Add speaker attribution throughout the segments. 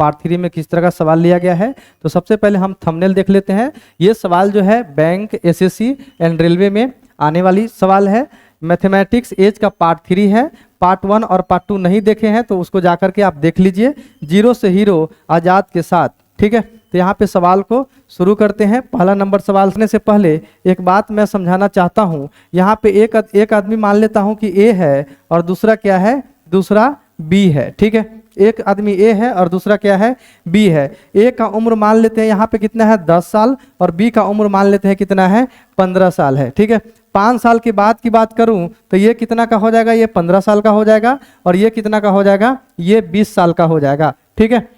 Speaker 1: Part 3 में किस तरह का सवाल लिया गया है। तो सबसे पहले हम थंबनेल देख लेते हैं। ये सवाल जो है बैंक, एसएससी एंड रेलवे में आने वाली सवाल है। मैथमेटिक्स एज का पार्ट 3 है। पार्ट 1 और पार्ट 2 नहीं देखे हैं तो उसको जाकर के आप देख लीजिए। जीरो से हीरो आज़ाद के साथ, ठीक है। तो यहाँ पे सवाल को शुरू करते हैं। पहला नंबर सवाल करने से पहले एक बात मैं समझाना चाहता हूँ। यहाँ पे एक आदमी मान लेता हूँ कि ए है और दूसरा क्या है, दूसरा बी है, ठीक है। एक आदमी ए है और दूसरा क्या है, बी है। ए का उम्र मान लेते हैं यहाँ पे कितना है, 10 साल, और बी का उम्र मान लेते हैं कितना है, 15 साल है, ठीक है। 5 साल के बाद की बात करूं तो ये कितना का हो जाएगा, ये 15 साल का हो जाएगा, और ये कितना का हो जाएगा, ये 20 साल का हो जाएगा, ठीक है।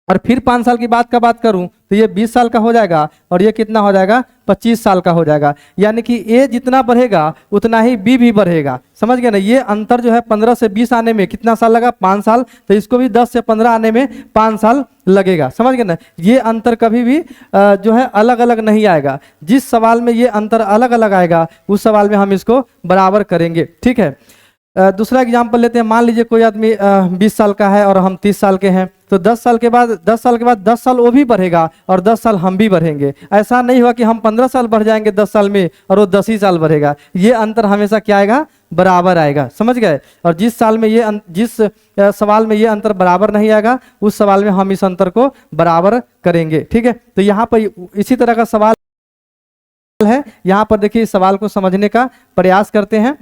Speaker 1: और फिर 5 साल की बात करूं तो ये 20 साल का हो जाएगा, और ये कितना हो जाएगा, 25 साल का हो जाएगा। यानी कि ए जितना बढ़ेगा उतना ही बी भी बढ़ेगा, समझ गए ना। ये अंतर जो है 15 से 20 आने में कितना साल लगा, 5 साल। तो इसको भी 10 से 15 आने में 5 साल लगेगा, समझ गए ना। ये अंतर कभी भी जो है अलग अलग नहीं आएगा। जिस सवाल में ये अंतर अलग अलग आएगा उस सवाल में हम इसको बराबर करेंगे, ठीक है। दूसरा एग्जाम्पल लेते हैं। मान लीजिए कोई आदमी 20 साल का है और हम 30 साल के हैं, तो 10 साल के बाद 10 साल वो भी बढ़ेगा और 10 साल हम भी बढ़ेंगे। ऐसा नहीं हुआ कि हम 15 साल बढ़ जाएंगे 10 साल में और वो 10 ही साल बढ़ेगा। ये अंतर हमेशा क्या आएगा, बराबर आएगा, समझ गए। और जिस सवाल में ये अंतर बराबर नहीं आएगा उस सवाल में हम इस अंतर को बराबर करेंगे, ठीक है। तो यहाँ पर इसी तरह का सवाल है। यहाँ पर देखिए, इस सवाल को समझने का प्रयास करते हैं।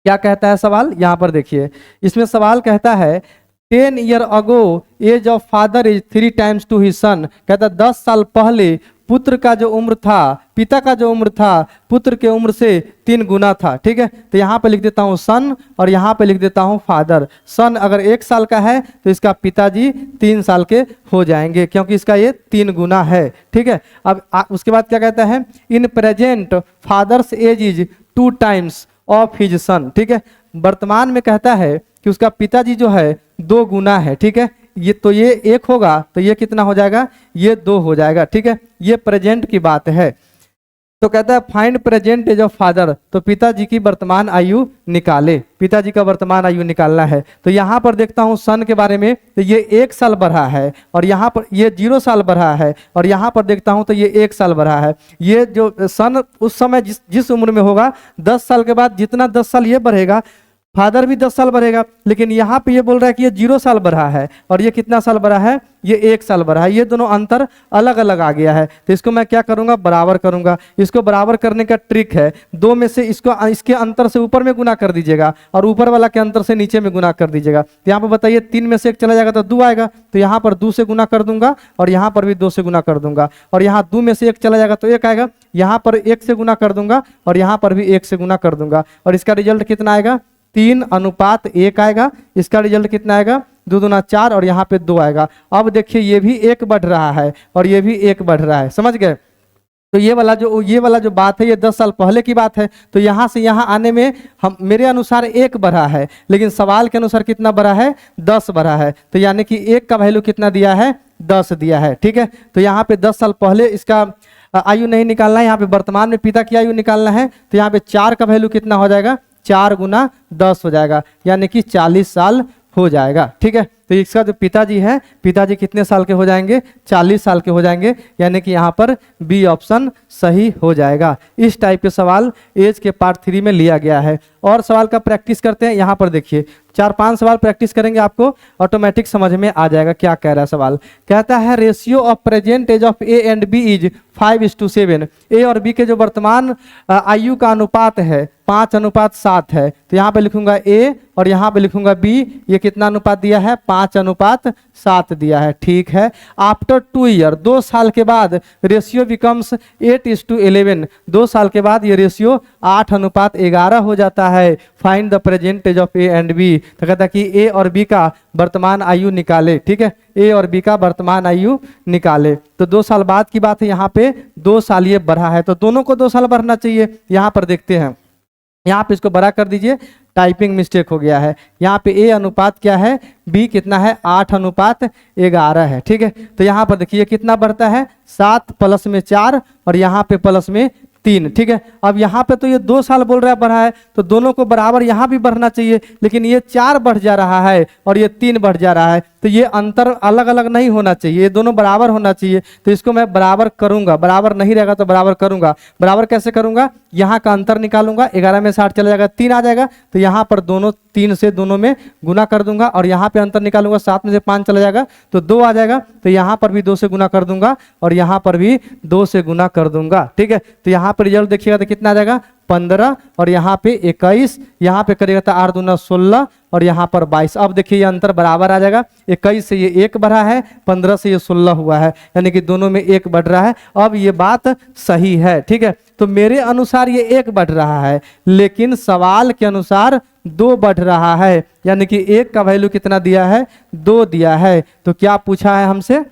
Speaker 1: क्या कहता है सवाल, यहाँ पर देखिए। इसमें सवाल कहता है 10 year ago age of father is 3 times to his son. कहता है 10 साल पहले पुत्र का जो उम्र था, पिता का जो उम्र था, पुत्र के उम्र से 3 गुना था, ठीक है। तो यहाँ पे लिख देता हूँ सन और यहाँ पे लिख देता हूँ फादर। सन अगर 1 साल का है तो इसका पिताजी 3 साल के हो जाएंगे, क्योंकि इसका ये 3 गुना है, ठीक है। अब उसके बाद क्या कहता है, in present father's age is 2 times of his son, ठीक है। वर्तमान में कहता है कि उसका पिताजी जो है 2 गुना है, ठीक है। ये 1 होगा तो ये कितना हो जाएगा, ये 2 हो जाएगा, ठीक है। ये प्रेजेंट की बात है। तो कहता है find present age of father, तो पिताजी की वर्तमान आयु निकाले। पिताजी का वर्तमान आयु निकालना है। तो यहाँ पर देखता हूँ सन के बारे में, तो ये 1 साल बढ़ा है, और यहाँ पर ये 0 साल बढ़ा है, और यहाँ पर देखता हूँ तो ये 1 साल बढ़ा है। ये जो सन उस समय जिस उम्र में होगा, 10 साल के बाद जितना 10 साल ये बढ़ेगा, फादर भी 10 साल बढ़ेगा। लेकिन यहाँ पे ये बोल रहा है कि ये 0 साल बढ़ा है, और ये कितना साल बढ़ा है, ये 1 साल बढ़ा है। ये दोनों अंतर अलग अलग आ गया है। तो इसको मैं क्या करूँगा, बराबर करूँगा। इसको बराबर करने का ट्रिक है, 2 में से इसके अंतर से ऊपर में गुना कर दीजिएगा और ऊपर वाला के अंतर से नीचे में गुना कर दीजिएगा। तो यहाँ पर बताइए 3 में से 1 चला जाएगा तो 2 आएगा, तो यहाँ पर 2 से गुना कर दूंगा और यहाँ पर भी 2 से गुना कर दूंगा, और यहाँ 2 में से 1 चला जाएगा तो 1 आएगा, यहाँ पर 1 से गुना कर दूंगा और यहाँ पर भी 1 से गुना कर दूंगा, और इसका रिजल्ट कितना आएगा, 3:1 आएगा। इसका रिजल्ट कितना आएगा, 2 दूना 4, और यहाँ पे 2 आएगा। अब देखिए ये भी 1 बढ़ रहा है और ये भी 1 बढ़ रहा है, समझ गए। तो ये वाला जो बात है ये 10 साल पहले की बात है। तो यहाँ से यहाँ आने में मेरे अनुसार 1 बढ़ा है, लेकिन सवाल के अनुसार कितना बढ़ा है, 10 बढ़ा है। तो यानी कि 1 का वैल्यू कितना दिया है, 10 दिया है, ठीक है। तो यहाँ पे 10 साल पहले इसका आयु नहीं निकालना है, यहाँ पे वर्तमान में पिता की आयु निकालना है। तो यहाँ पे 4 का वैल्यू कितना हो जाएगा, 4 गुना 10 हो जाएगा, यानी कि 40 साल हो जाएगा, ठीक है। तो इसका जो पिताजी है, पिताजी कितने साल के हो जाएंगे, 40 साल के हो जाएंगे, यानी कि यहाँ पर बी ऑप्शन सही हो जाएगा। इस टाइप के सवाल एज के पार्ट 3 में लिया गया है। और सवाल का प्रैक्टिस करते हैं। यहाँ पर देखिए 4-5 सवाल प्रैक्टिस करेंगे, आपको ऑटोमेटिक समझ में आ जाएगा क्या कह रहा है सवाल। कहता है ratio of present age of A and B is 5:7। A और बी के जो वर्तमान आयु का अनुपात है 5:7 है। तो यहाँ पे लिखूंगा ए और यहाँ पे लिखूंगा बी। ये कितना अनुपात दिया है, 5:7 दिया है, ठीक है। आफ्टर 2 ईयर, 2 साल के बाद रेशियो बिकम्स 8:11। 2 साल के बाद ये रेशियो 8:11 हो जाता है। Find the present age of A and B. तो कहता है कि ए और बी का वर्तमान आयु निकाले, ठीक है। ए और बी का वर्तमान आयु निकाले। तो 2 साल बाद की बात है, यहाँ पे 2 साल ये बढ़ा है, तो दोनों को 2 साल बढ़ना चाहिए। यहाँ पर देखते हैं, यहाँ पे इसको बड़ा कर दीजिए, टाइपिंग मिस्टेक हो गया है। यहाँ पे ए अनुपात क्या है, बी कितना है, 8:11 है, ठीक है। तो यहाँ पर देखिए कितना बढ़ता है, 7 प्लस में 4 और यहाँ पे प्लस में 3, ठीक है। अब यहाँ पे तो ये 2 साल बोल रहा है बढ़ा है, तो दोनों को बराबर यहाँ भी बढ़ना चाहिए, लेकिन ये 4 बढ़ जा रहा है और ये 3 बढ़ जा रहा है। तो ये अंतर अलग अलग नहीं होना चाहिए, ये दोनों बराबर होना चाहिए। तो इसको मैं बराबर करूंगा, बराबर नहीं रहेगा तो बराबर करूंगा। बराबर कैसे करूंगा, यहाँ का अंतर निकालूंगा, 11 में 60 चला जाएगा, 3 आ जाएगा, तो यहाँ पर दोनों 3 से दोनों में गुना कर दूंगा, और यहाँ पे अंतर निकालूंगा, 7 में से 5 चला जाएगा तो 2 आ जाएगा, तो यहाँ पर भी 2 से गुना कर दूंगा और यहाँ पर भी 2 से गुना कर दूंगा। ठीक है, तो यहाँ पर रिजल्ट देखिएगा तो कितना आ जाएगा 15, और यहाँ पे 21, यहाँ पे करिएगा तो 8 दूना 16 और यहाँ पर 22। अब देखिए ये अंतर बराबर आ जाएगा, 21 से ये 1 बढ़ा है, 15 से ये 16 हुआ है, यानी कि दोनों में 1 बढ़ रहा है। अब ये बात सही है। ठीक है, तो मेरे अनुसार ये 1 बढ़ रहा है, लेकिन सवाल के अनुसार 2 बढ़ रहा है, यानी कि 1 का वैल्यू कितना दिया है, 2 दिया है। तो क्या पूछा है हमसे,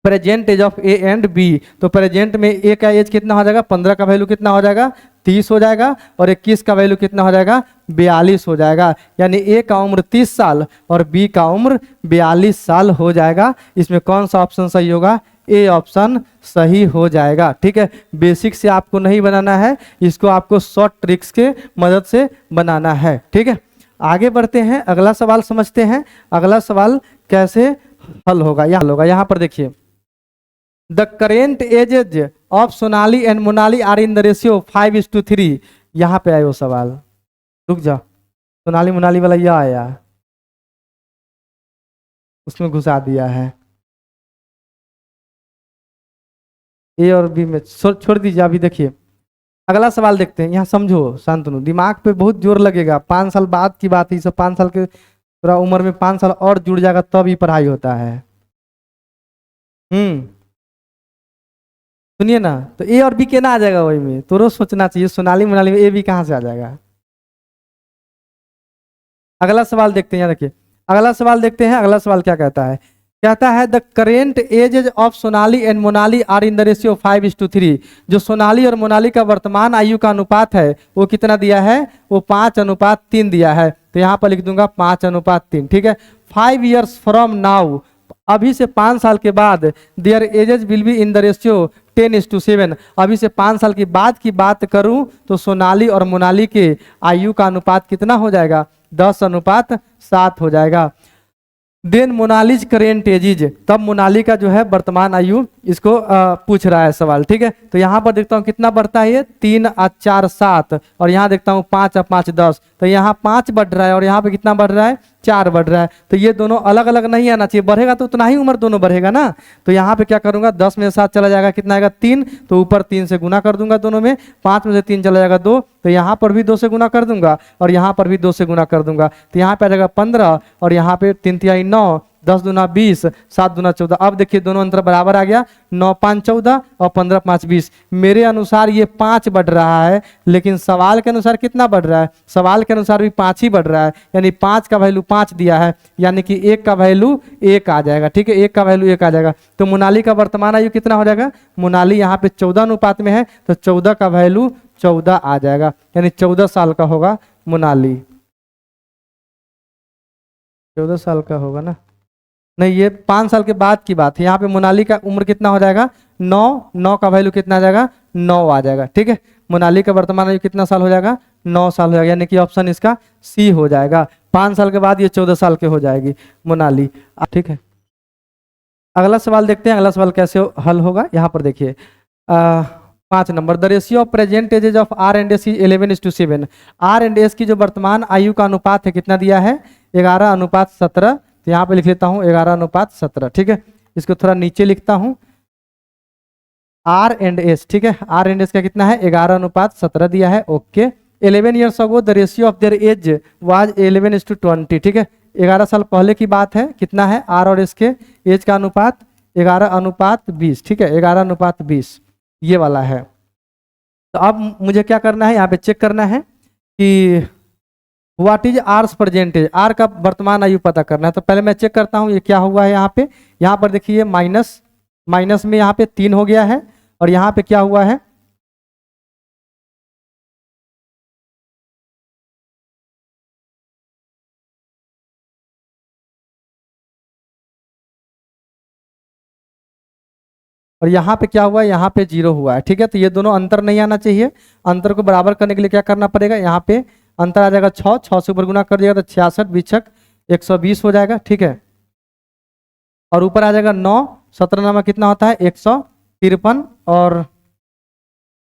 Speaker 1: present age of A and B. तो प्रेजेंट में ए का एज कितना हो जाएगा, 15 का वैल्यू कितना हो जाएगा, 30 हो जाएगा, और 21 का वैल्यू कितना हो जाएगा, 42 हो जाएगा। यानी ए का उम्र 30 साल और बी का उम्र 42 साल हो जाएगा। इसमें कौन सा ऑप्शन सही होगा, ए ऑप्शन सही हो जाएगा। ठीक है, बेसिक से आपको नहीं बनाना है, इसको आपको शॉर्ट ट्रिक्स के मदद से बनाना है। ठीक है, आगे बढ़ते हैं, अगला सवाल समझते हैं। अगला सवाल कैसे हल होगा, यहाँ पर देखिए, the current ages of Sonali and Monali are in the ratio 5:3। यहाँ पे आए वो सवाल, रुक जा, सोनाली मोनाली वाला यह आया, उसमें घुसा दिया है, ए और बी में छोड़ दीजिए। अभी देखिए अगला सवाल देखते हैं, यहाँ समझो शांतनु, दिमाग पे बहुत जोर लगेगा, 5 साल बाद की बात है, सब 5 साल के पूरा उम्र में 5 साल और जुड़ जाएगा तब ही पढ़ाई होता है। सुनिए ना, तो ए और बी के ना आ जाएगा वही में, तो रोज सोचना चाहिए सोनाली मोनाली में ए बी कहाँ से आ जाएगा। अगला सवाल देखते हैं, यहाँ देखिए अगला सवाल देखते हैं, अगला सवाल क्या कहता है, कहता है the current ages of Sonali and Monali are in the ratio 5:3। जो सोनाली और मोनाली का वर्तमान आयु का अनुपात है वो कितना दिया है, वो 5:3 दिया है। तो यहाँ पर लिख दूंगा 5:3। ठीक है, 5 years फ्रॉम नाउ, अभी से 5 साल के बाद, there edges will be in the ratio 10:7। अभी से 5 साल की बाद की बात करूं तो सोनाली और मोनाली के आयु का अनुपात कितना हो जाएगा, 10:7 हो जाएगा। देन मोनालीज करेंट एजेज, तब मोनाली का जो है वर्तमान आयु, इसको पूछ रहा है सवाल। ठीक है, तो यहाँ पर देखता हूँ कितना बढ़ता है, ये 3 और 4 7, और यहाँ देखता हूँ 5 और 5 10। तो यहाँ 5 बढ़ रहा है और यहाँ पे कितना बढ़ रहा है, 4 बढ़ रहा है। तो ये दोनों अलग अलग नहीं आना चाहिए, बढ़ेगा तो उतना ही उम्र दोनों बढ़ेगा ना। तो यहाँ पे क्या करूंगा, 10 में 7 चला जाएगा, कितना आएगा 3, तो ऊपर 3 से गुना कर दूंगा दोनों में, 5 में से 3 चला जाएगा 2, तो यहाँ पर भी 2 से गुना कर दूंगा और यहाँ पर भी 2 से गुना कर दूंगा। तो यहाँ पे आ जाएगा 15 और यहाँ पे 3 तिहाई 9, 10 दूना 20, 7 दूना 14। अब देखिए दोनों अंतर बराबर आ गया, 9 5 14 और 15 5 20। मेरे अनुसार ये 5 बढ़ रहा है, लेकिन सवाल के अनुसार कितना बढ़ रहा है, सवाल के अनुसार भी 5 ही बढ़ रहा है, यानी 5 का वैल्यू 5 दिया है, यानी कि 1 का वैल्यू 1 आ जाएगा। ठीक है, 1 का वैल्यू 1 आ जाएगा। तो मोनाली का वर्तमान आयु कितना हो जाएगा, मोनाली यहाँ पे 14 अनुपात में है, तो 14 का वैल्यू 14 आ जाएगा, यानी 14 साल का होगा मोनाली। 14 साल का होगा ना, नहीं ये 5 साल के बाद की बात है। यहाँ पे मोनाली का उम्र कितना हो जाएगा, 9 का वैल्यू कितना आ जाएगा, 9 आ जाएगा। ठीक है, मोनाली का वर्तमान आयु कितना साल हो जाएगा, 9 साल हो जाएगा, यानी कि ऑप्शन इसका सी हो जाएगा। 5 साल के बाद ये 14 साल के हो जाएगी मोनाली। ठीक है, अगला सवाल देखते हैं, अगला सवाल कैसे हल होगा। यहाँ पर देखिए 5 number, the ratio of present ages of R and S 11:7। R and S की जो वर्तमान आयु का अनुपात है कितना दिया है, 11:17। तो यहाँ पे लिख लेता हूँ 11:17। ठीक है, इसको थोड़ा नीचे लिखता हूँ, आर एंड एस। ठीक है, आर एंड एस का कितना है, 11:17 दिया है। Okay, 11 years ago the ratio of their age was 11:20। ठीक है, 11 साल पहले की बात है, कितना है आर और एस के एज का अनुपात 11:20। ठीक है, 11:20 ये वाला है। तो अब मुझे क्या करना है, यहाँ पे चेक करना है कि what is R's percentage, R का वर्तमान आयु पता करना है। तो पहले मैं चेक करता हूँ ये क्या हुआ है। यहाँ पर देखिए माइनस में यहाँ पे 3 हो गया है, और यहाँ पे क्या हुआ है, और यहाँ पे क्या हुआ है, यहाँ पे 0 हुआ है। ठीक है, तो ये दोनों अंतर नहीं आना चाहिए। अंतर को बराबर करने के लिए क्या करना पड़ेगा, यहाँ पे अंतर आ जाएगा 6 से ऊपर गुना कर दिया तो 66 बीचक 120 हो जाएगा। ठीक है, और ऊपर आ जाएगा 9, 17 नामा कितना होता है 153 और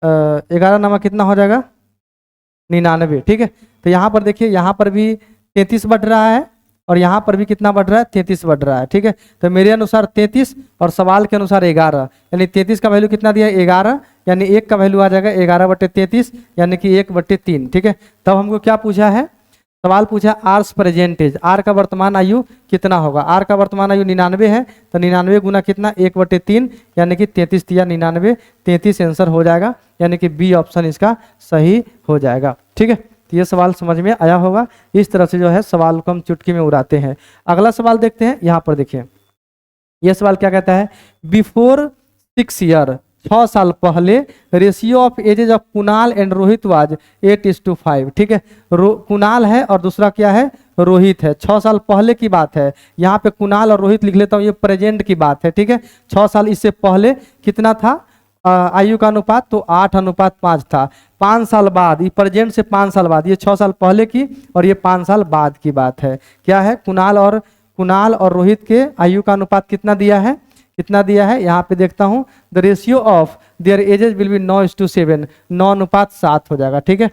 Speaker 1: 11 नामा कितना हो जाएगा 99। ठीक है, तो यहाँ पर देखिए यहाँ पर भी 33 बढ़ रहा है और यहाँ पर भी कितना बढ़ रहा है 33 बढ़ रहा है। ठीक है, तो मेरे अनुसार 33 और सवाल के अनुसार 11, यानी 33 का वैल्यू कितना दिया है 11, यानी 1 का वैल्यू आ जाएगा 11/33 यानी कि 1/3। ठीक है, तब हमको क्या पूछा है, सवाल पूछा आर्स प्रेजेंटेज, आर का वर्तमान आयु कितना होगा। आर का वर्तमान आयु 99 है, तो 99 गुना कितना 1/3 यानी कि 33 या 99, 33 आंसर हो जाएगा, यानी कि बी ऑप्शन इसका सही हो जाएगा। ठीक है, तो ये सवाल समझ में आया होगा। इस तरह से जो है सवाल को हम चुटकी में उड़ाते हैं। अगला सवाल देखते हैं, यहाँ पर देखिए ये सवाल क्या कहता है, बिफोर 6 ईयर, 6 साल पहले ratio of edges of Kunal and Rohit was 8:5। ठीक है, कुणाल है और दूसरा क्या है रोहित है। 6 साल पहले की बात है, यहाँ पे कुणाल और रोहित लिख लेता हूँ, ये प्रेजेंट की बात है। ठीक है, 6 साल इससे पहले कितना था आयु का अनुपात, तो 8:5 था। 5 साल बाद, ये प्रेजेंट से 5 साल बाद, ये 6 साल पहले की और ये 5 साल बाद की बात है। क्या है, कुणाल और रोहित के आयु का अनुपात कितना दिया है, कितना दिया है यहाँ पे देखता हूँ, the ratio of their ages will be 9:7, 9:7 हो जाएगा। ठीक है,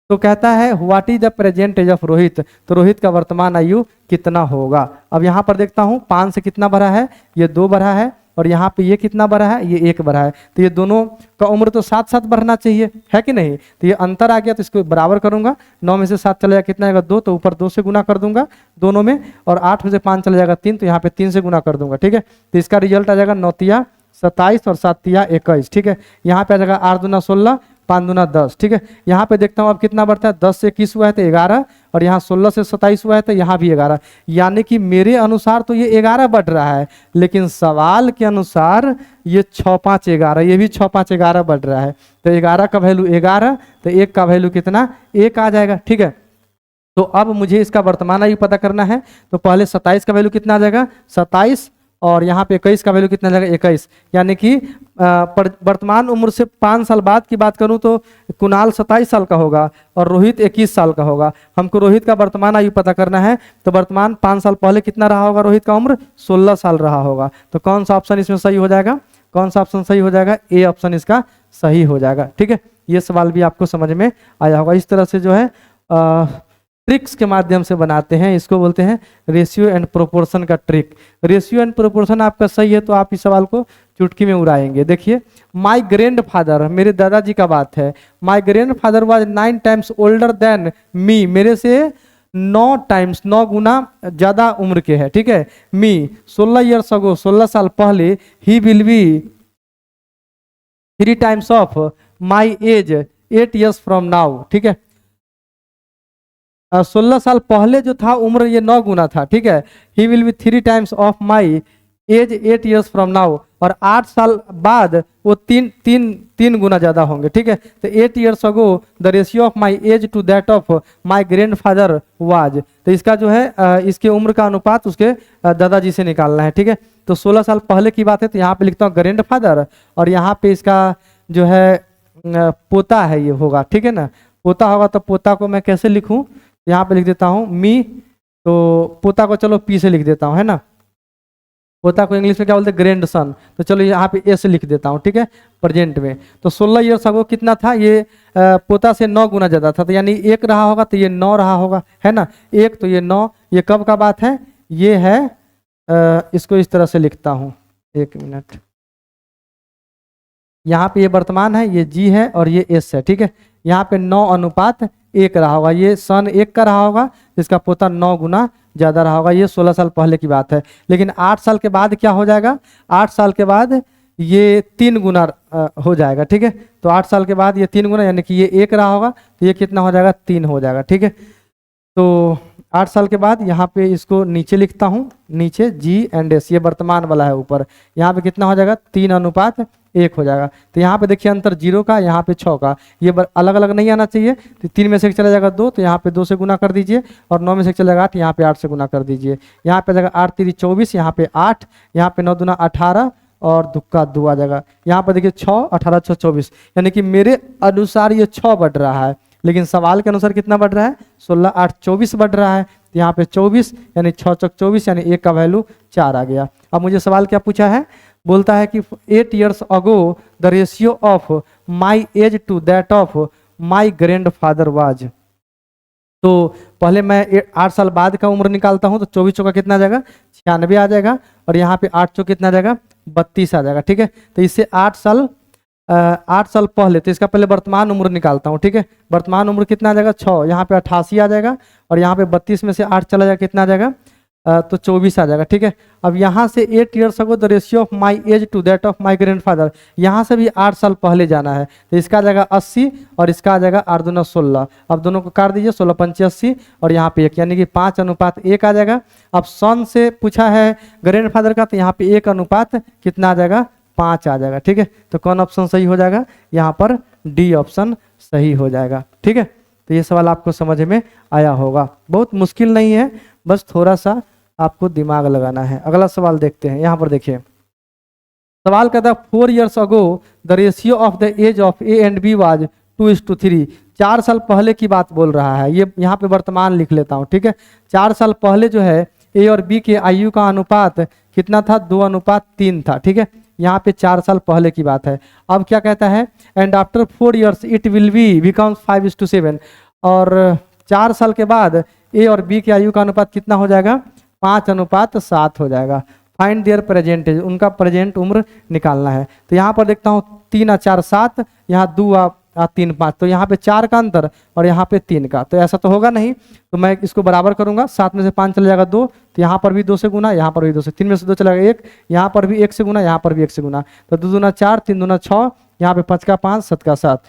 Speaker 1: तो कहता है what is the present age of Rohit, तो रोहित का वर्तमान आयु कितना होगा। अब यहाँ पर देखता हूँ 5 से कितना बढ़ा है, ये 2 बढ़ा है, और यहाँ पे ये कितना बढ़ा है, ये 1 बढ़ा है, तो ये दोनों का उम्र तो साथ साथ बढ़ना चाहिए, है कि नहीं। तो ये अंतर आ गया, तो इसको बराबर करूंगा, 9 में से 7 चला जाएगा कितना आएगा 2, तो ऊपर 2 से गुना कर दूंगा दोनों में, और 8 में से 5 चला जाएगा 3, तो यहाँ पे 3 से गुना कर दूंगा। ठीक है, तो इसका रिजल्ट आ जाएगा 9 27 और 7 21। ठीक है, यहाँ पे आ जाएगा 8 दूना 16, 5 दूना 10। ठीक है, यहाँ पे देखता हूँ अब कितना बढ़ता है, 10 से 21 हुआ है तो 11, और यहाँ 16 से 27 हुआ है तो यहाँ भी 11, यानी कि मेरे अनुसार तो ये 11 बढ़ रहा है, लेकिन सवाल के अनुसार ये 6 5 11, ये भी 6 5 11 बढ़ रहा है। तो 11 का वैल्यू 11, तो 1 का वैल्यू कितना 1 आ जाएगा। ठीक है, तो अब मुझे इसका वर्तमान आयु पता करना है, तो पहले 27 का वैल्यू कितना आ जाएगा 27, और यहाँ पे 21 का वैल्यू कितना जाएगा 21, यानी कि वर्तमान उम्र से 5 साल बाद की बात करूँ तो कुणाल 27 साल का होगा और रोहित 21 साल का होगा। हमको रोहित का वर्तमान आयु पता करना है, तो वर्तमान 5 साल पहले कितना रहा होगा रोहित का उम्र, 16 साल रहा होगा। तो कौन सा ऑप्शन इसमें सही हो जाएगा, कौन सा ऑप्शन सही हो जाएगा, ए ऑप्शन इसका सही हो जाएगा। ठीक है, ये सवाल भी आपको समझ में आया होगा। इस तरह से जो है ट्रिक्स के माध्यम से बनाते हैं, इसको बोलते हैं रेशियो एंड प्रोपोर्शन का ट्रिक। रेशियो एंड प्रोपोर्शन आपका सही है तो आप इस सवाल को चुटकी में उड़ाएंगे। देखिए, माय ग्रैंडफादर, मेरे दादाजी का बात है, my grandfather was 9 times older than me, मेरे से 9 टाइम्स 9 गुना ज्यादा उम्र के है। ठीक है, मी 16 ईयर्स अगो, 16 साल पहले, he will be 3 times of my as 8 years from now. ठीक है, 16 साल पहले जो था उम्र ये 9 गुना था। ठीक है, he will be 3 times of my as 8 years from now, और 8 साल बाद वो तीन गुना ज्यादा होंगे। ठीक है, तो 8 years ago the ratio of my age to that of my grandfather was, तो इसका जो है इसके उम्र का अनुपात उसके दादाजी से निकालना है। ठीक है, तो 16 साल पहले की बात है, तो यहाँ पे लिखता हूँ ग्रैंडफादर, और यहाँ पे इसका जो है पोता है ये होगा। ठीक है ना, पोता होगा, तो पोता को मैं कैसे लिखूं, यहाँ पे लिख देता हूँ मी, तो पोता को चलो पी से लिख देता हूँ, है ना, पोता को इंग्लिश में क्या बोलते हैं ग्रैंड सन, तो चलो यहाँ पे एस लिख देता हूँ। ठीक है, प्रेजेंट में तो 16 ईयर्स अगो कितना था, ये पोता से 9 गुना ज्यादा था, तो यानी 1 रहा होगा तो ये 9 रहा होगा, है ना, 1 तो ये 9, ये कब का बात है, ये है इसको इस तरह से लिखता हूँ, 1 मिनट, यहाँ पे ये वर्तमान है, ये जी है और ये एस है। ठीक है, यहाँ पे 9:1 रहा होगा, ये सन 1 का रहा होगा, इसका पोता 9 गुना ज्यादा रहा होगा। ये 16 साल पहले की बात है, लेकिन 8 साल के बाद क्या हो जाएगा, 8 साल के बाद ये 3 गुना हो जाएगा। ठीक है, तो 8 साल के बाद ये 3 गुना, यानी कि ये 1 रहा होगा तो ये कितना हो जाएगा 3 हो जाएगा। ठीक है, तो 8 साल के बाद यहाँ पे इसको नीचे लिखता हूँ, नीचे जी एंड एस, ये वर्तमान वाला है, ऊपर यहाँ पे कितना हो जाएगा 3:1 हो जाएगा। तो यहाँ पे देखिए अंतर 0 का, यहाँ पे 6 का, ये अलग अलग नहीं आना चाहिए, तो 3 में से चला जाएगा 2, तो यहाँ पे 2 से गुना कर दीजिए, और 9 में से चला जाएगा 8, यहाँ पे 8 से गुना कर दीजिए, यहाँ पे जाएगा 8 3 24, यहाँ पे 8, यहाँ पे 9 दूना 18 और दुक्का 2 आ जाएगा। यहाँ पे देखिए 6 18 6 24, यानी कि मेरे अनुसार ये 6 बढ़ रहा है, लेकिन सवाल के अनुसार कितना बढ़ रहा है 16 8 24 बढ़ रहा है। तो यहाँ पे 24 यानी 6 चौक 24 यानी 1 का वैल्यू 4 आ गया। अब मुझे सवाल क्या पूछा है, बोलता है कि 8 years ago the ratio of my age to that of my grandfather was. तो पहले मैं 8 साल बाद का उम्र निकालता हूं, तो 24 चौका कितना आ जाएगा 96 आ जाएगा, और यहाँ पे 8 चौक कितना आ जाएगा 32 आ जाएगा। ठीक है, तो इससे 8 साल पहले, तो इसका पहले वर्तमान उम्र निकालता हूँ। ठीक है, वर्तमान उम्र कितना आ जाएगा 6, यहाँ पे 88 आ जाएगा, और यहाँ पे 32 में से 8 चला जाएगा कितना आ जाएगा तो 24 आ जाएगा। ठीक है, अब यहाँ से 8 years ago the ratio of my age to that of my grandfather, यहाँ से भी 8 साल पहले जाना है, तो इसका आ जाएगा 80 और इसका आ जाएगा 8 दूना 16। अब दोनों को काट दीजिए, 16 पंचे 80 और यहाँ पे 1 यानी कि 5:1 आ जाएगा। अब सन से पूछा है ग्रैंडफादर का, तो यहाँ पे 1 कितना आ जाएगा 5 आ जाएगा। ठीक है, तो कौन ऑप्शन सही हो जाएगा, यहाँ पर डी ऑप्शन सही हो जाएगा। ठीक है, तो ये सवाल आपको समझ में आया होगा, बहुत मुश्किल नहीं है, बस थोड़ा सा आपको दिमाग लगाना है। अगला सवाल देखते हैं, यहाँ पर देखिए सवाल कहता है 4 years ago the ratio of the age of A and B was 2:3। 4 साल पहले की बात बोल रहा है, ये यहाँ पे वर्तमान लिख लेता हूँ। ठीक है, 4 साल पहले जो है ए और बी के आयु का अनुपात कितना था 2:3 था। ठीक है, यहाँ पे 4 साल पहले की बात है। अब क्या कहता है, and after 4 years it will be becomes 5:7, और 4 साल के बाद ए और बी के आयु का अनुपात कितना हो जाएगा 5:7 हो जाएगा। फाइंड देयर प्रेजेंट एज, उनका प्रेजेंट उम्र निकालना है। तो यहाँ पर देखता हूँ 3 और 4 7, यहाँ 2 और 3 5, तो यहाँ पे 4 का अंतर और यहाँ पे 3 का, तो ऐसा तो होगा नहीं, तो मैं इसको बराबर करूंगा। 7 में से 5 चला जाएगा 2, तो यहाँ पर भी 2 से गुना, यहाँ पर भी 2 से, 3 में से 2 चला जाएगा 1, यहाँ पर भी 1 से गुना, यहाँ पर भी 1 से गुना, तो 2 दूना 4, 3 दूना 6, यहाँ पे 5 का 5, 7 का 7,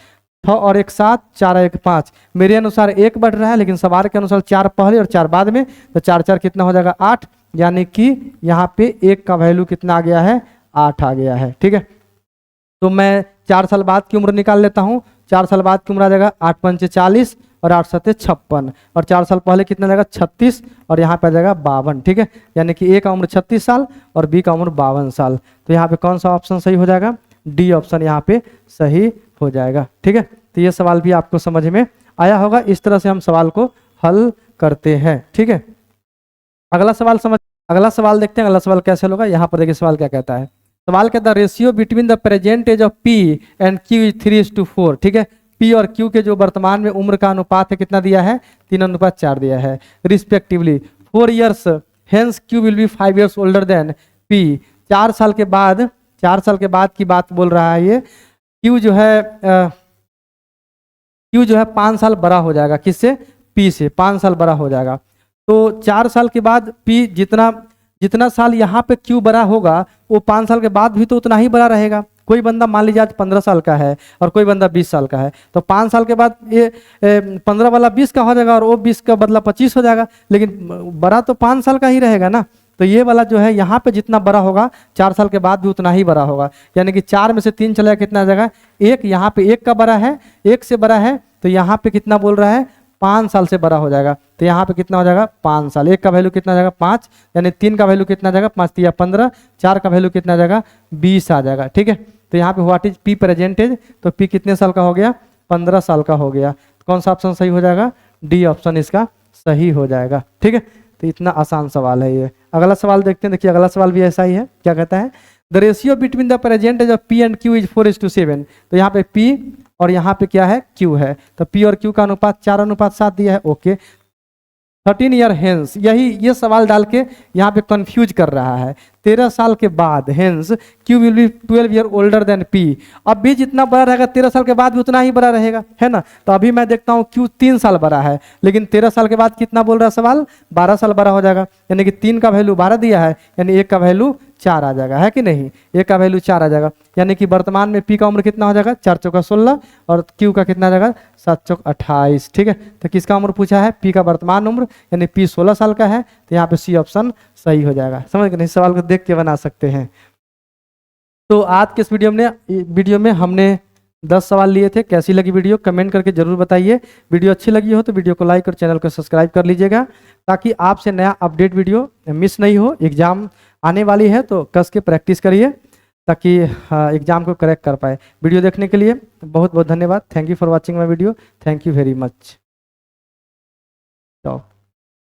Speaker 1: 6 और 1 7, 4 और 1 5। मेरे अनुसार 1 बढ़ रहा है, लेकिन सवाल के अनुसार 4 पहले और 4 बाद में, तो 4 4 कितना हो जाएगा 8, यानी कि यहाँ पे 1 का वैल्यू कितना आ गया है 8 आ गया है। ठीक है, तो मैं 4 साल बाद की उम्र निकाल लेता हूँ। 4 साल बाद की उम्र आ जाएगा 8 पंचे 40 और 8 सत्ते 56, और 4 साल पहले कितना आ जाएगा 36 और यहाँ पे आ जाएगा 52। ठीक है, यानी कि ए का उम्र 36 साल और बी का उम्र 52 साल। तो यहाँ पे कौन सा ऑप्शन सही हो जाएगा, डी ऑप्शन यहाँ पे सही हो जाएगा। ठीक है, तो ये सवाल भी आपको समझ में आया होगा, इस तरह से हम सवाल को हल करते हैं। ठीक है, अगला सवाल देखते हैं, अगला सवाल कैसे होगा। यहाँ पर देखिए सवाल क्या कहता है, सवाल कहता है ratio between the present age of P and Q is 3:4। ठीक है, पी और क्यू के जो वर्तमान में उम्र का अनुपात है कितना दिया है 3:4 दिया है respectively. 4 years hence Q will be 5 years older than P. 4 साल के बाद की बात बोल रहा है ये। क्यू जो है 5 साल बड़ा हो जाएगा, किससे पी से 5 साल बड़ा हो जाएगा। तो 4 साल के बाद पी जितना साल यहाँ पे क्यू बड़ा होगा वो 5 साल के बाद भी तो उतना ही बड़ा रहेगा। कोई बंदा मान लीजिए आज 15 साल का है और कोई बंदा 20 साल का है, तो 5 साल के बाद ये 15 वाला 20 का हो जाएगा और वो 20 का बदला 25 हो जाएगा, लेकिन बड़ा तो 5 साल का ही रहेगा ना। तो ये वाला जो है यहाँ पे जितना बड़ा होगा 4 साल के बाद भी उतना ही बड़ा होगा, यानी कि 4 में से 3 चला कितना आ जाएगा 1, यहाँ पे 1 का बड़ा है, 1 से बड़ा है, तो यहाँ पे कितना बोल रहा है 5 साल से बड़ा हो जाएगा। तो यहाँ पे कितना हो जाएगा 5 साल। 1 का वैल्यू कितना आ जाएगा 5, यानी 3 का वैल्यू कितना आ जाएगा 5 3 15, 4 का वैल्यू कितना आ जाएगा 20 आ जाएगा। ठीक है, तो यहाँ पे व्हाट इज पी प्रेजेंटेज, तो पी कितने साल का हो गया 15 साल का हो गया। कौन सा ऑप्शन सही हो जाएगा, डी ऑप्शन इसका सही हो जाएगा। ठीक है, तो इतना आसान सवाल है ये। अगला सवाल देखते हैं, देखिए अगला सवाल भी ऐसा ही है। क्या कहता है, the ratio between the percentage of P and Q is 4:7। तो यहाँ पे पी और यहाँ पे क्या है क्यू है, तो पी और क्यू का अनुपात 4:7 दिया है। ओके, 13 year हेंस, ये सवाल डाल के यहाँ पे कंफ्यूज कर रहा है। 13 साल के बाद hence Q will be 12 year older than P. अब भी जितना बड़ा रहेगा 13 साल के बाद भी उतना ही बड़ा रहेगा, है ना। तो अभी मैं देखता हूँ क्यू 3 साल बड़ा है, लेकिन 13 साल के बाद कितना बोल रहा है सवाल 12 साल बड़ा हो जाएगा, यानी कि 3 का वैल्यू 12 दिया है, यानी 1 का वैल्यू 4 आ जाएगा, है कि नहीं। 1 का वैल्यू 4 आ जाएगा, यानी कि वर्तमान में पी का उम्र कितना हो जाएगा 4 चौका 16 और क्यू का कितना आ जाएगा 7 चौक 28। ठीक है, तो किसका उम्र पूछा है, पी का वर्तमान उम्र, यानी पी 16 साल का है, तो यहाँ पे सी ऑप्शन सही हो जाएगा। समझ गए, नहीं सवाल को देख के बना सकते हैं। तो आज के इस वीडियो में हमने 10 सवाल लिए थे। कैसी लगी वीडियो कमेंट करके जरूर बताइए। वीडियो अच्छी लगी हो तो वीडियो को लाइक और चैनल को सब्सक्राइब कर लीजिएगा, ताकि आपसे नया अपडेट वीडियो मिस नहीं हो। एग्जाम आने वाली है तो कस के प्रैक्टिस करिए, ताकि एग्जाम को करेक्ट कर पाए। वीडियो देखने के लिए बहुत बहुत धन्यवाद। Thank you for watching my video. Thank you very much. तो